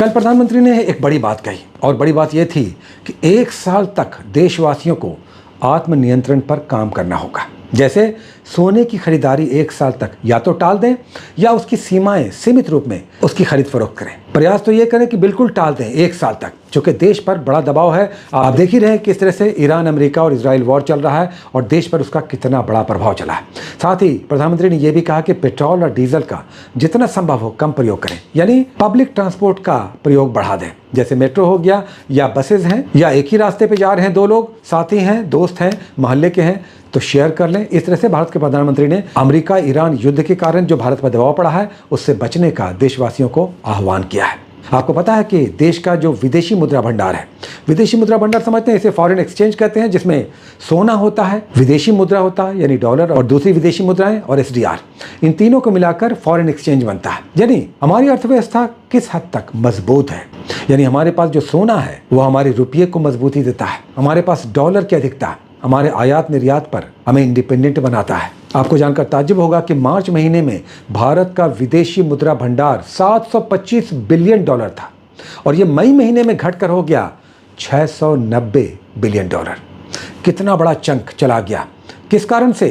कल प्रधानमंत्री ने एक बड़ी बात कही और बड़ी बात यह थी कि 1 साल तक देशवासियों को आत्मनियंत्रण पर काम करना होगा। जैसे सोने की खरीदारी 1 साल तक या तो टाल दें या उसकी सीमाएं सीमित रूप में उसकी खरीद फरोख्त करें। प्रयास तो ये करें कि बिल्कुल टाल दें 1 साल तक, क्योंकि देश पर बड़ा दबाव है। आप देख ही रहे हैं किस तरह से ईरान, अमेरिका और इजराइल वॉर चल रहा है और देश पर उसका कितना बड़ा प्रभाव चला है। साथ ही प्रधानमंत्री ने यह भी कहा कि पेट्रोल और डीजल का जितना संभव हो कम प्रयोग करें, यानी पब्लिक ट्रांसपोर्ट का प्रयोग बढ़ा दें। जैसे मेट्रो हो गया या बसेज हैं या एक ही रास्ते पे जा रहे हैं, 2 लोग साथी हैं, दोस्त हैं, मोहल्ले के हैं, तो शेयर कर लें। इस तरह से भारत के प्रधानमंत्री ने अमेरिका ईरान युद्ध के कारण जो भारत पर दबाव पड़ा है उससे बचने का देशवासियों को आह्वान किया है। आपको पता है कि देश का जो विदेशी मुद्रा भंडार है, विदेशी मुद्रा भंडार समझते हैं, इसे फॉरेन एक्सचेंज कहते हैं, जिसमें सोना होता है, विदेशी मुद्रा होता है यानी डॉलर और दूसरी विदेशी मुद्राएं और एसडीआर, इन तीनों को मिलाकर फॉरेन एक्सचेंज बनता है। यानी हमारी अर्थव्यवस्था किस हद तक मजबूत है, यानी हमारे पास जो सोना है वो हमारे रुपये को मजबूती देता है, हमारे पास डॉलर की अधिकता हमारे आयात निर्यात पर हमें इंडिपेंडेंट बनाता है। आपको जानकर ताज्जुब होगा कि मार्च महीने में भारत का विदेशी मुद्रा भंडार 725 बिलियन डॉलर था और ये मई महीने में घटकर हो गया 690 बिलियन डॉलर। कितना बड़ा चंक चला गया। किस कारण से?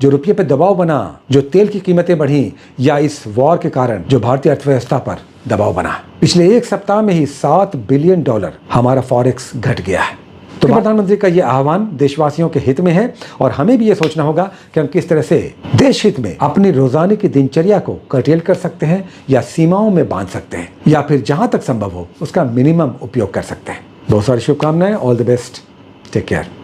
जो रुपये पे दबाव बना, जो तेल की कीमतें बढ़ी या इस वॉर के कारण जो भारतीय अर्थव्यवस्था पर दबाव बना। पिछले 1 सप्ताह में ही 7 बिलियन डॉलर हमारा फॉरेक्स घट गया है। तो प्रधानमंत्री का ये आह्वान देशवासियों के हित में है और हमें भी ये सोचना होगा कि हम किस तरह से देश हित में अपनी रोजाना की दिनचर्या को कर्टेल कर सकते हैं या सीमाओं में बांध सकते हैं या फिर जहां तक संभव हो उसका मिनिमम उपयोग कर सकते हैं। बहुत सारी शुभकामनाएं। All the best. Take care.